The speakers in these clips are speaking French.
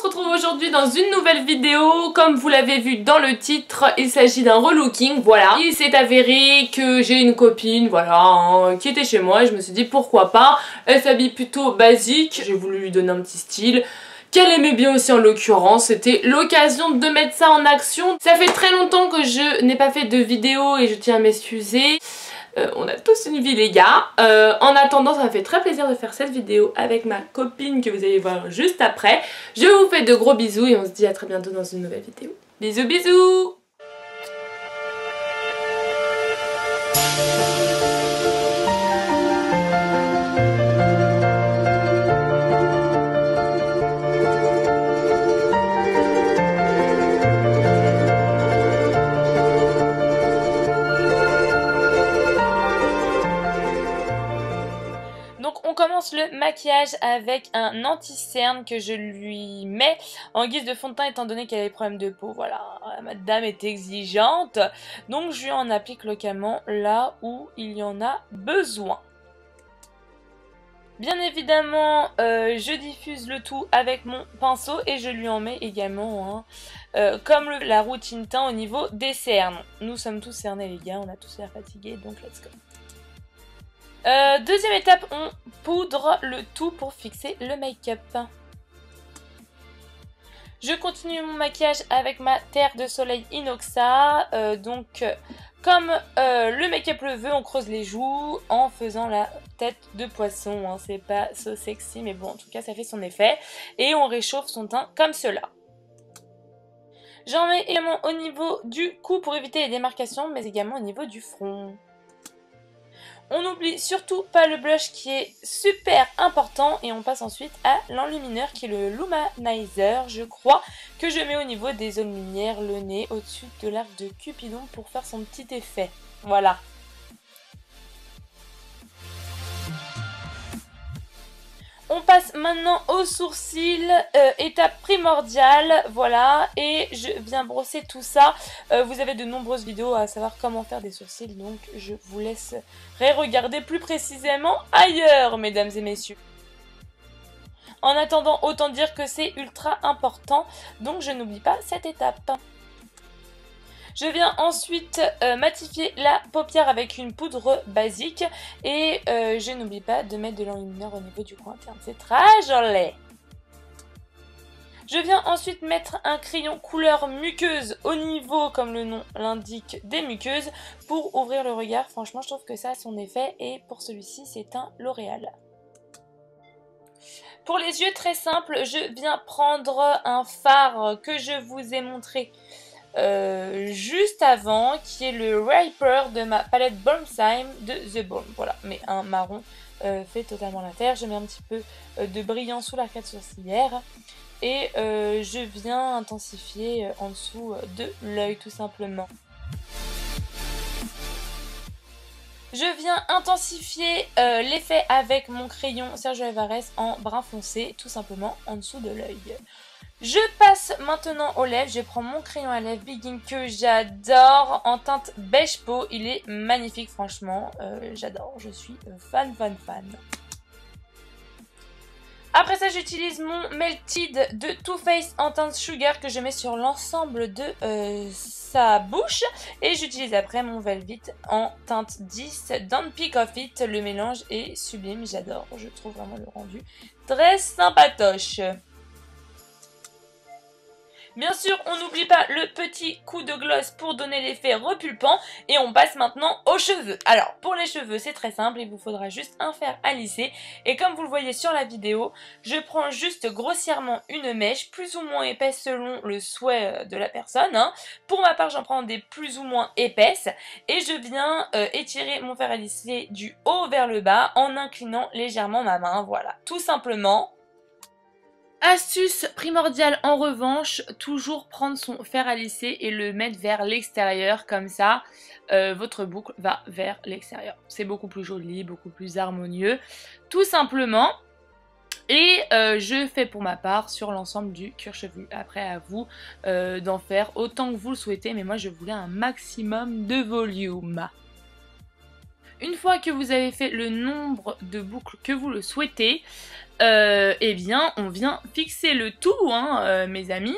retrouve aujourd'hui dans une nouvelle vidéo. Comme vous l'avez vu dans le titre, il s'agit d'un relooking, voilà. Il s'est avéré que j'ai une copine, voilà, hein, qui était chez moi et je me suis dit pourquoi pas. Elle s'habille plutôt basique, j'ai voulu lui donner un petit style qu'elle aimait bien aussi en l'occurrence. C'était l'occasion de mettre ça en action. Ça fait très longtemps que je n'ai pas fait de vidéo et je tiens à m'excuser. On a tous une vie les gars. En attendant, ça m'a fait très plaisir de faire cette vidéo avec ma copine que vous allez voir juste après. Je vous fais de gros bisous et on se dit à très bientôt dans une nouvelle vidéo. Bisous bisous. On commence le maquillage avec un anti-cerne que je lui mets en guise de fond de teint étant donné qu'elle a des problèmes de peau. Voilà, madame est exigeante. Donc je lui en applique localement là où il y en a besoin. Bien évidemment, je diffuse le tout avec mon pinceau et je lui en mets également comme la routine teint au niveau des cernes. Nous sommes tous cernés les gars, on a tous l'air fatigués, donc let's go. Deuxième étape, on poudre le tout pour fixer le make-up. Je continue mon maquillage avec ma terre de soleil Inoxa. Comme le make-up le veut, on creuse les joues en faisant la tête de poisson. Hein. C'est pas so sexy, mais bon, en tout cas, ça fait son effet. Et on réchauffe son teint comme cela. J'en mets également au niveau du cou pour éviter les démarcations, mais également au niveau du front. On n'oublie surtout pas le blush qui est super important et on passe ensuite à l'enlumineur qui est le Lumanizer, je crois, que je mets au niveau des zones lumière, le nez, au-dessus de l'arc de Cupidon pour faire son petit effet. Voilà. On passe maintenant aux sourcils, étape primordiale, voilà, et je viens brosser tout ça. Vous avez de nombreuses vidéos à savoir comment faire des sourcils, donc je vous laisserai regarder plus précisément ailleurs, mesdames et messieurs. En attendant, autant dire que c'est ultra important, donc je n'oublie pas cette étape. Je viens ensuite matifier la paupière avec une poudre basique et je n'oublie pas de mettre de l'enlumineur au niveau du coin interne. C'est très joli. Je viens ensuite mettre un crayon couleur muqueuse au niveau, comme le nom l'indique, des muqueuses pour ouvrir le regard. Franchement, je trouve que ça a son effet et pour celui-ci, c'est un L'Oréal. Pour les yeux, très simple, je viens prendre un fard que je vous ai montré juste avant, qui est le Raper de ma palette Balmsime de The Balm. Voilà, mais un marron fait totalement l'intérieur. Je mets un petit peu de brillant sous l'arcade sourcilière et je viens intensifier en dessous de l'œil tout simplement. Je viens intensifier l'effet avec mon crayon Sergio Alvarez en brun foncé, tout simplement en dessous de l'œil. Je passe maintenant aux lèvres, je prends mon crayon à lèvres Begin que j'adore en teinte beige peau, il est magnifique franchement, j'adore, je suis fan. Après ça j'utilise mon Melted de Too Faced en teinte Sugar que je mets sur l'ensemble de sa bouche et j'utilise après mon Velvet en teinte 10 Don't Pick Off It, le mélange est sublime, j'adore, je trouve vraiment le rendu très sympatoche. Bien sûr, on n'oublie pas le petit coup de gloss pour donner l'effet repulpant et on passe maintenant aux cheveux. Alors, pour les cheveux, c'est très simple, il vous faudra juste un fer à lisser et comme vous le voyez sur la vidéo, je prends juste grossièrement une mèche plus ou moins épaisse selon le souhait de la personne. Hein. Pour ma part, j'en prends des plus ou moins épaisses et je viens étirer mon fer à lisser du haut vers le bas en inclinant légèrement ma main. Voilà, tout simplement. Astuce primordiale en revanche, toujours prendre son fer à lisser et le mettre vers l'extérieur, comme ça votre boucle va vers l'extérieur. C'est beaucoup plus joli, beaucoup plus harmonieux, tout simplement. Et je fais pour ma part sur l'ensemble du cuir chevelu. Après à vous d'en faire autant que vous le souhaitez, mais moi je voulais un maximum de volume. Une fois que vous avez fait le nombre de boucles que vous le souhaitez, eh bien on vient fixer le tout, hein, mes amis.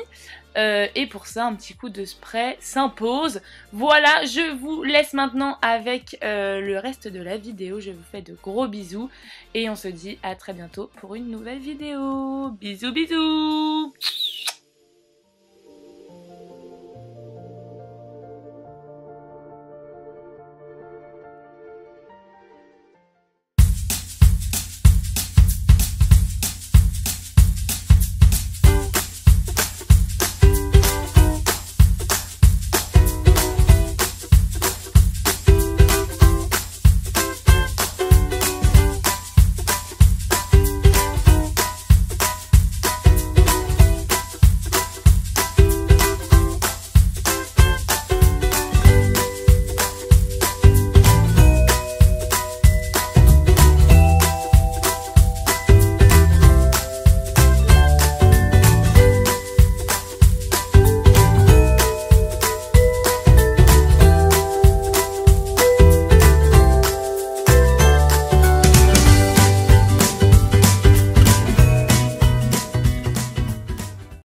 Et pour ça, un petit coup de spray s'impose. Voilà, je vous laisse maintenant avec le reste de la vidéo. Je vous fais de gros bisous et on se dit à très bientôt pour une nouvelle vidéo. Bisous bisous.